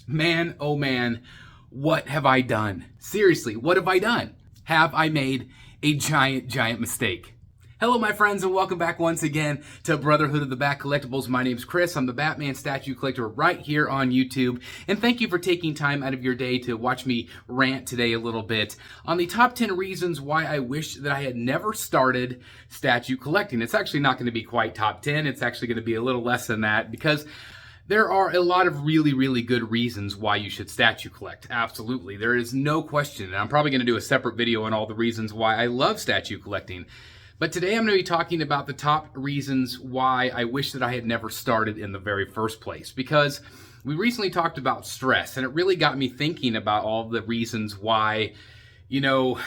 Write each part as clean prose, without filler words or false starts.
Man, oh man, what have I done? Seriously, what have I done? Have I made a giant mistake? Hello, my friends, and welcome back once again to Brotherhood of the Bat Collectibles. My name's Chris. I'm the Batman statue collector right here on YouTube. And thank you for taking time out of your day to watch me rant today a little bit on the top 10 reasons why I wish that I had never started statue collecting. It's actually not going to be quite top 10. It's actually going to be a little less than that because there are a lot of really good reasons why you should statue collect. Absolutely. There is no question. And I'm probably going to do a separate video on all the reasons why I love statue collecting. But today I'm going to be talking about the top reasons why I wish that I had never started in the very first place. Because we recently talked about stress, and it really got me thinking about all the reasons why, you know,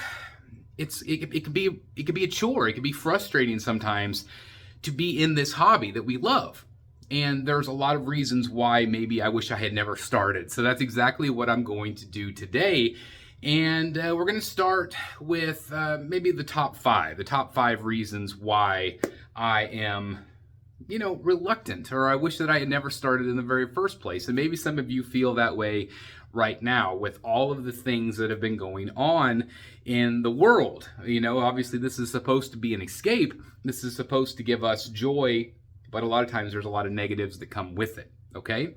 it could be a chore. It could be frustrating sometimes to be in this hobby that we love. And there's a lot of reasons why maybe I wish I had never started. So that's exactly what I'm going to do today. And we're going to start with maybe the top five reasons why I am, you know, reluctant, or I wish that I had never started in the very first place. And maybe some of you feel that way right now with all of the things that have been going on in the world. You know, obviously this is supposed to be an escape. This is supposed to give us joy, but a lot of times there's a lot of negatives that come with it, okay?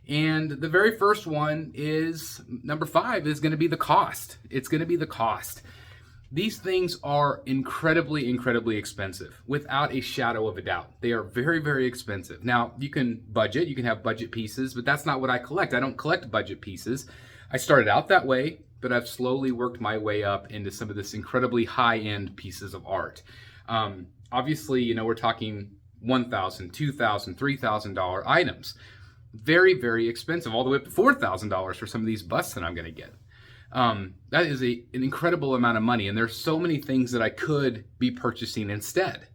And the very first one is, number 5, is going to be the cost. It's going to be the cost. These things are incredibly expensive, without a shadow of a doubt. They are very expensive. Now, you can budget, you can have budget pieces, but that's not what I collect. I don't collect budget pieces. I started out that way, but I've slowly worked my way up into some of this incredibly high-end pieces of art. Obviously, you know, we're talking $1,000, $2,000, $3,000 items. Very expensive, all the way up to $4,000 for some of these busts that I'm going to get. That is an incredible amount of money, and there's so many things that I could be purchasing instead.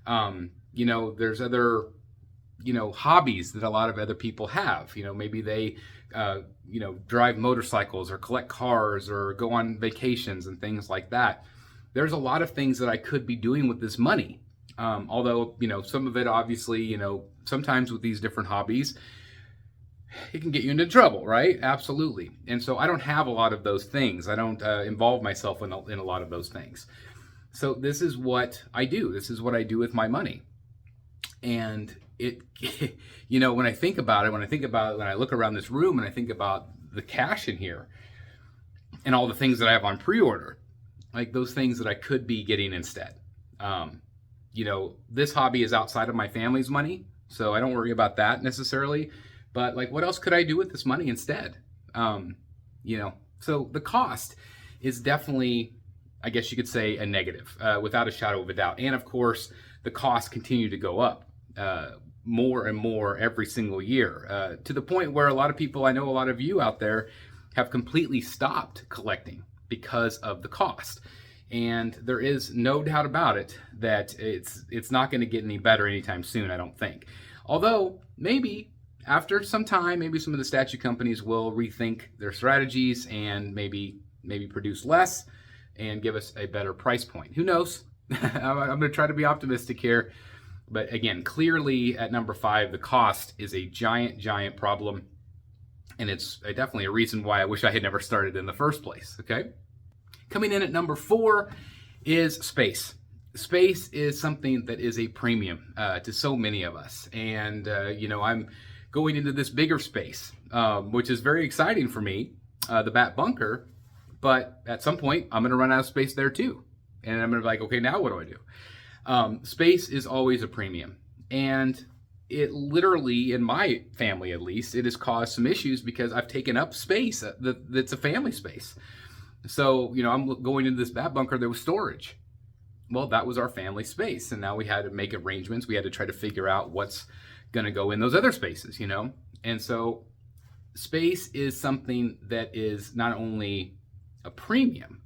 You know, there's other, you know, hobbies that a lot of other people have. You know, maybe they, you know, drive motorcycles or collect cars or go on vacations and things like that. There's a lot of things that I could be doing with this money. Although, you know, some of it obviously, you know, sometimes with these different hobbies, it can get you into trouble, right? Absolutely. And so I don't have a lot of those things. I don't involve myself in a lot of those things. So this is what I do. This is what I do with my money. And it, you know, when I think about it, when I look around this room and I think about the cash in here and all the things that I have on pre-order, like those things that I could be getting instead. You know, this hobby is outside of my family's money, so I don't worry about that necessarily. But like, what else could I do with this money instead? You know, so the cost is definitely, I guess you could say, a negative, without a shadow of a doubt. And of course, the costs continue to go up more and more every single year, to the point where a lot of people, I know a lot of you out there, have completely stopped collecting because of the cost. And there is no doubt about it that it's not going to get any better anytime soon, I don't think. Although, maybe after some time, maybe some of the statue companies will rethink their strategies and maybe produce less and give us a better price point. Who knows? I'm going to try to be optimistic here. But again, clearly at number 5, the cost is a giant problem. And it's definitely a reason why I wish I had never started in the first place, okay? Coming in at number 4 is space. Space is something that is a premium to so many of us. And, you know, I'm going into this bigger space, which is very exciting for me, the Bat Bunker. But at some point, I'm going to run out of space there too. And I'm going to be like, okay, now what do I do? Space is always a premium. And it literally, in my family at least, it has caused some issues because I've taken up space that's a family space. So, you know, I'm going into this Bat Bunker, there was storage. Well, that was our family space. And now we had to make arrangements. We had to try to figure out what's going to go in those other spaces, you know? And so space is something that is not only a premium,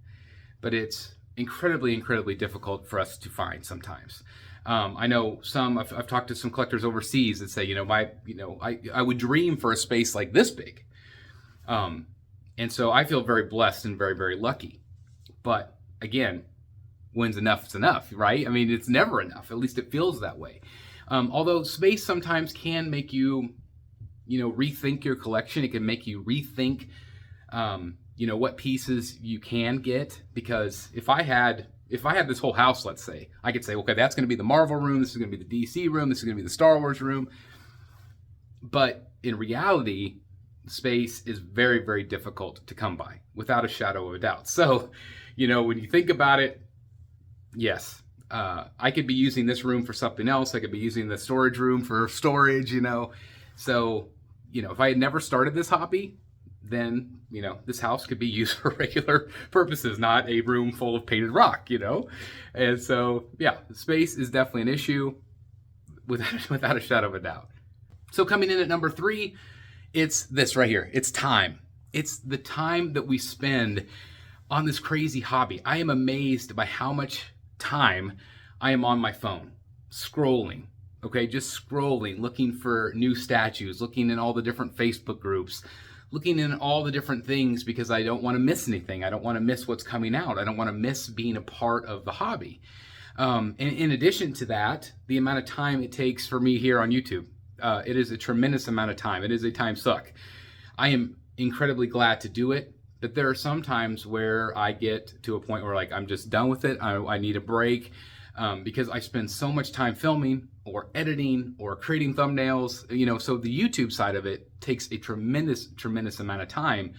but it's incredibly difficult for us to find sometimes. I know I've talked to some collectors overseas that say, you know, I would dream for a space like this big. And so I feel very blessed and very lucky. But again, when's enough is enough, right? I mean, it's never enough. At least it feels that way. Although space sometimes can make you rethink your collection. It can make you rethink, what pieces you can get. Because if I had this whole house, let's say, I could say, okay, that's going to be the Marvel room. This is going to be the DC room. This is going to be the Star Wars room. But in reality, space is very, very difficult to come by, without a shadow of a doubt. So, when you think about it, yes, I could be using this room for something else. I could be using the storage room for storage, So, if I had never started this hobby, then, this house could be used for regular purposes, not a room full of painted rock, And so, yeah, space is definitely an issue without a shadow of a doubt. So coming in at number 3, it's this right here. It's time. It's the time that we spend on this crazy hobby. I am amazed by how much time I am on my phone, scrolling, okay? Just scrolling, looking for new statues, looking in all the different Facebook groups, looking in all the different things because I don't want to miss anything. I don't want to miss what's coming out. I don't want to miss being a part of the hobby. And in addition to that, the amount of time it takes for me here on YouTube. It is a tremendous amount of time. It is a time suck. I am incredibly glad to do it, but there are some times where I get to a point where I'm just done with it. I need a break because I spend so much time filming or editing or creating thumbnails, so the YouTube side of it takes a tremendous amount of time.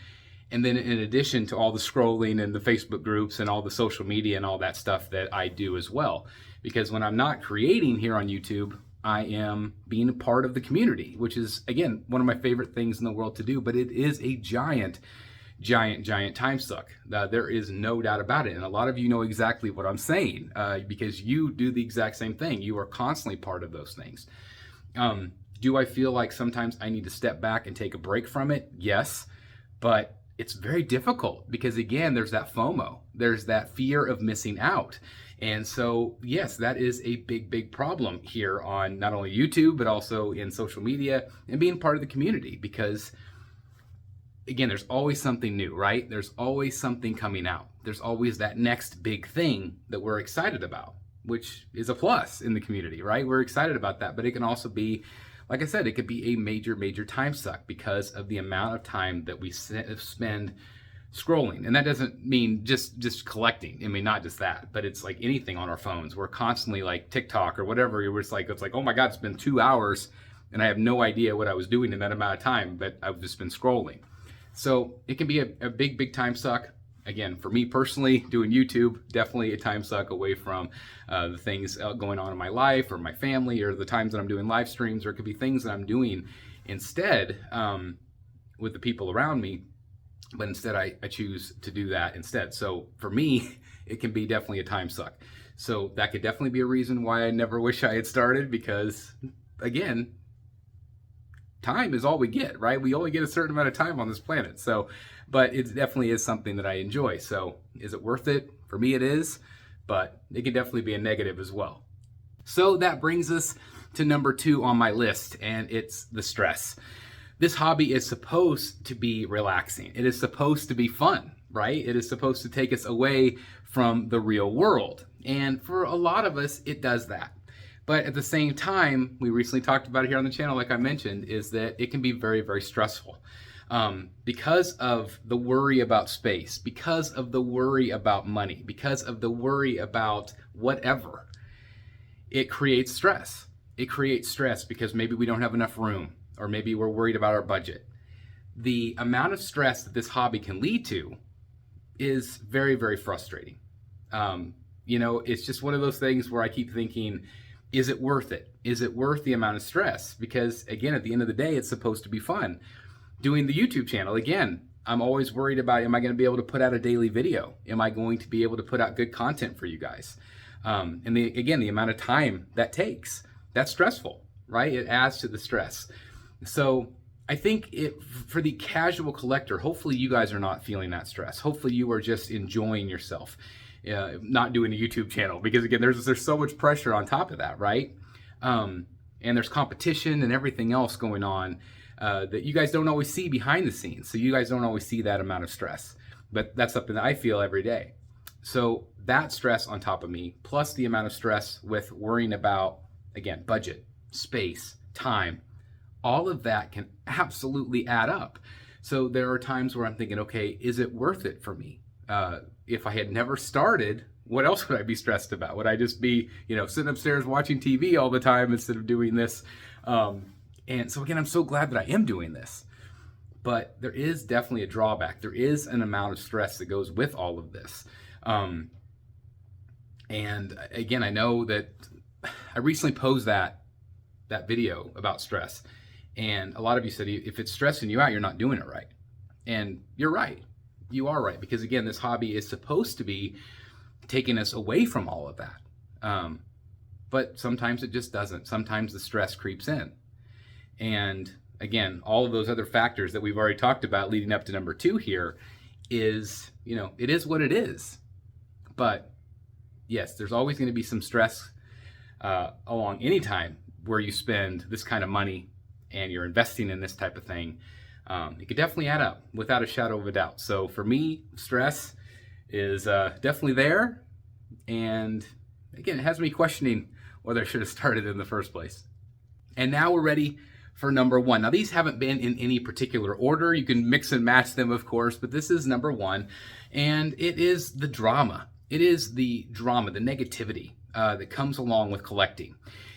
And then in addition to all the scrolling and the Facebook groups and all the social media and all that stuff that I do as well, because when I'm not creating here on YouTube, I am being a part of the community, which is, again, one of my favorite things in the world to do, but it is a giant time suck. There is no doubt about it. And a lot of you know exactly what I'm saying because you do the exact same thing. You are constantly part of those things. Do I feel like sometimes I need to step back and take a break from it? Yes, but it's very difficult because, again, there's that FOMO. There's that fear of missing out. And so, yes, that is a big problem here on not only YouTube, but also in social media and being part of the community because, again, there's always something new, right? There's always something coming out. There's always that next big thing that we're excited about, which is a plus in the community, right? We're excited about that, but it can also be, like I said, it could be a major time suck because of the amount of time that we spend scrolling. And that doesn't mean just collecting. I mean, not just that, but it's like anything on our phones. We're constantly like TikTok or whatever. It's like, oh my God, it's been 2 hours and I have no idea what I was doing in that amount of time, but I've just been scrolling. So it can be a big time suck. Again, for me personally, doing YouTube, definitely a time suck away from the things going on in my life or my family or the times that I'm doing live streams, or it could be things that I'm doing instead with the people around me. But instead, I choose to do that instead. So for me, it can be definitely a time suck. So that could definitely be a reason why I never wish I had started because, again, time is all we get, right? We only get a certain amount of time on this planet. So, but it definitely is something that I enjoy. So is it worth it? For me, it is, but it can definitely be a negative as well. So that brings us to number 2 on my list, and it's the stress. This hobby is supposed to be relaxing. It is supposed to be fun, right? It is supposed to take us away from the real world. And for a lot of us, it does that. But at the same time, we recently talked about it here on the channel, like I mentioned, is that it can be very stressful. Because of the worry about space, because of the worry about money, because of the worry about whatever, it creates stress. It creates stress because maybe we don't have enough room, or maybe we're worried about our budget. The amount of stress that this hobby can lead to is very frustrating. It's just one of those things where I keep thinking, is it worth it? Is it worth the amount of stress? Because, again, at the end of the day, it's supposed to be fun. Doing the YouTube channel, again, I'm always worried about, am I going to be able to put out a daily video? Am I going to be able to put out good content for you guys? And the amount of time that takes, that's stressful, right? It adds to the stress. So I think for the casual collector, hopefully you guys are not feeling that stress. Hopefully you are just enjoying yourself, not doing a YouTube channel, because again, there's so much pressure on top of that, right? And there's competition and everything else going on that you guys don't always see behind the scenes. So you guys don't always see that amount of stress, but that's something that I feel every day. So that stress on top of me, plus the amount of stress with worrying about, again, budget, space, time, all of that can absolutely add up. So there are times where I'm thinking, okay, is it worth it for me? If I had never started, what else would I be stressed about? Would I just be, sitting upstairs watching TV all the time instead of doing this? And so again, I'm so glad that I am doing this. But there is definitely a drawback. There is an amount of stress that goes with all of this. And again, I know that I recently posed that video about stress. And a lot of you said, if it's stressing you out, you're not doing it right. And you're right. You are right. Because again, this hobby is supposed to be taking us away from all of that. But sometimes it just doesn't. Sometimes the stress creeps in. And again, all of those other factors that we've already talked about leading up to number 2 here is, it is what it is. But yes, there's always going to be some stress along any time where you spend this kind of money and you're investing in this type of thing. It could definitely add up without a shadow of a doubt. So for me, stress is definitely there. And again, it has me questioning whether I should have started in the first place. And now we're ready for number 1. Now these haven't been in any particular order. You can mix and match them, of course, but this is number 1. And it is the drama. It is the drama, the negativity that comes along with collecting.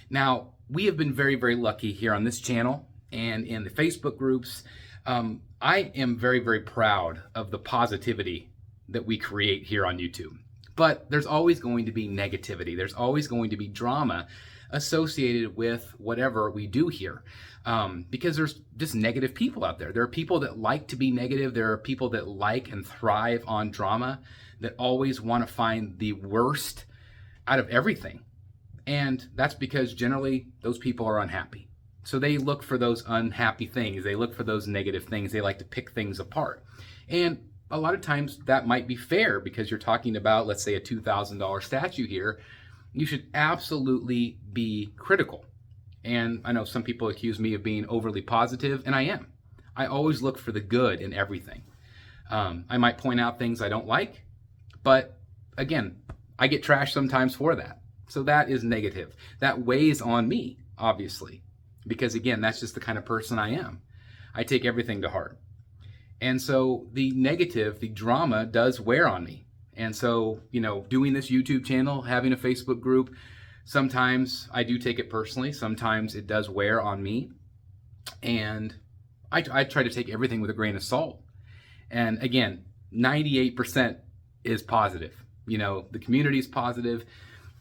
Now, we have been very, very lucky here on this channel and in the Facebook groups. I am very, very proud of the positivity that we create here on YouTube. But there's always going to be negativity. There's always going to be drama associated with whatever we do here. Because there's just negative people out there. There are people that like to be negative. There are people that like and thrive on drama, that always want to find the worst out of everything. And that's because generally those people are unhappy. So they look for those unhappy things. They look for those negative things. They like to pick things apart. And a lot of times that might be fair because you're talking about, let's say, a $2,000 statue here. You should absolutely be critical. And I know some people accuse me of being overly positive, and I am. I always look for the good in everything. I might point out things I don't like, but again, I get trashed sometimes for that. So that is negative. That weighs on me, obviously, because again, that's just the kind of person I am. I take everything to heart. And so the negative, the drama does wear on me. And so, doing this YouTube channel, having a Facebook group, sometimes I do take it personally. Sometimes it does wear on me. And I try to take everything with a grain of salt. And again, 98% is positive. The community is positive.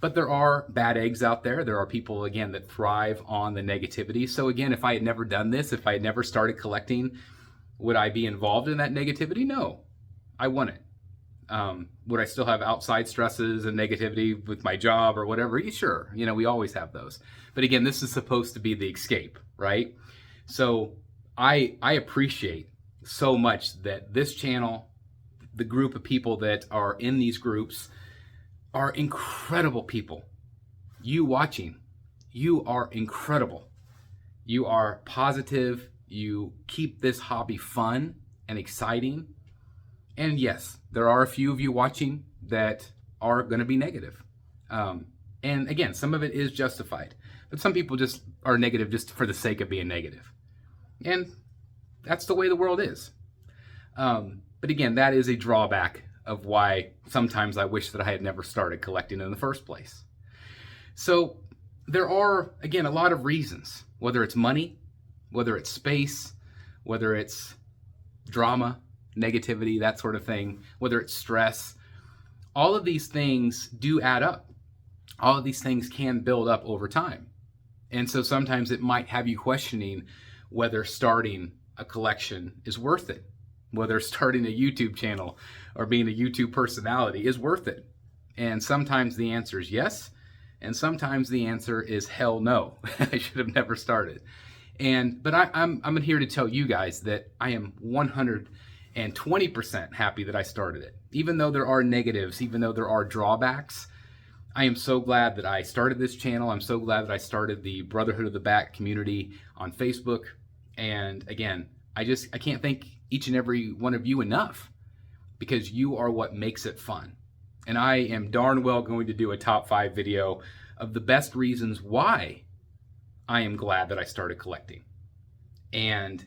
But there are bad eggs out there. There are people, again, that thrive on the negativity. So again, if I had never done this, if I had never started collecting, would I be involved in that negativity? No, I wouldn't. Would I still have outside stresses and negativity with my job or whatever? Yeah, sure. We always have those. But again, this is supposed to be the escape, right? So I appreciate so much that this channel, the group of people that are in these groups, are incredible people. You watching, you are incredible. You are positive. You keep this hobby fun and exciting. And yes, there are a few of you watching that are going to be negative. And again, some of it is justified. But some people just are negative just for the sake of being negative. And that's the way the world is. But again, that is a drawback of why sometimes I wish that I had never started collecting in the first place. So there are, again, a lot of reasons, whether it's money, whether it's space, whether it's drama, negativity, that sort of thing, whether it's stress. All of these things do add up. All of these things can build up over time. And so sometimes it might have you questioning whether starting a collection is worth it, whether starting a YouTube channel or being a YouTube personality is worth it. And sometimes the answer is yes, and sometimes the answer is hell no. I should have never started. But I'm here to tell you guys that I am 120% happy that I started it. Even though there are negatives, even though there are drawbacks, I am so glad that I started this channel. I'm so glad that I started the Brotherhood of the Back community on Facebook. And again, I can't thank each and every one of you enough, because you are what makes it fun. And I am darn well going to do a top 5 video of the best reasons why I am glad that I started collecting. And,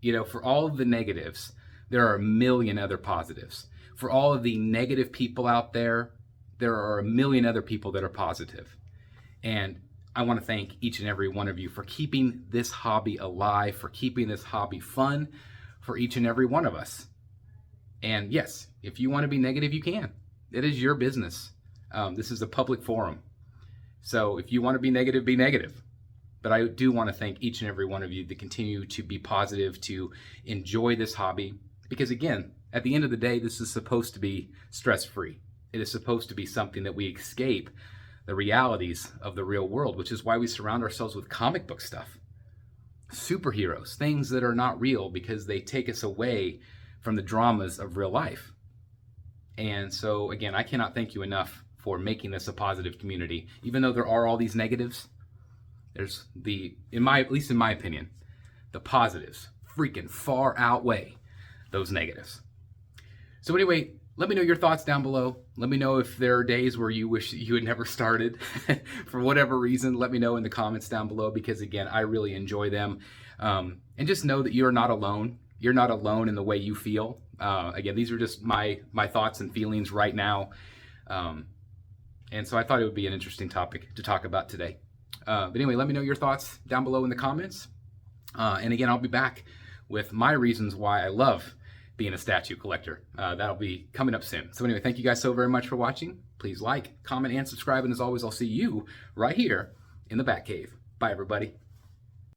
you know, for all of the negatives, there are a million other positives. For all of the negative people out there, there are a million other people that are positive. And I want to thank each and every one of you for keeping this hobby alive, for keeping this hobby fun for each and every one of us. And yes, if you want to be negative, you can. It is your business. This is a public forum. So if you want to be negative, be negative. But I do want to thank each and every one of you that continue to be positive, to enjoy this hobby. Because again, at the end of the day, this is supposed to be stress-free. It is supposed to be something that we escape the realities of the real world, which is why we surround ourselves with comic book stuff. Superheroes, things that are not real because they take us away from the dramas of real life. And so again, I cannot thank you enough for making this a positive community. Even though there are all these negatives, there's at least in my opinion, the positives freaking far outweigh those negatives. So anyway, let me know your thoughts down below. Let me know if there are days where you wish you had never started for whatever reason. Let me know in the comments down below, because again, I really enjoy them. And just know that you're not alone. You're not alone in the way you feel. Again, these are just my thoughts and feelings right now. And so I thought it would be an interesting topic to talk about today. But anyway, let me know your thoughts down below in the comments. And again, I'll be back with my reasons why I love being a statue collector. That'll be coming up soon. So anyway, thank you guys so very much for watching. Please like, comment, and subscribe. And as always, I'll see you right here in the Bat Cave. Bye, everybody.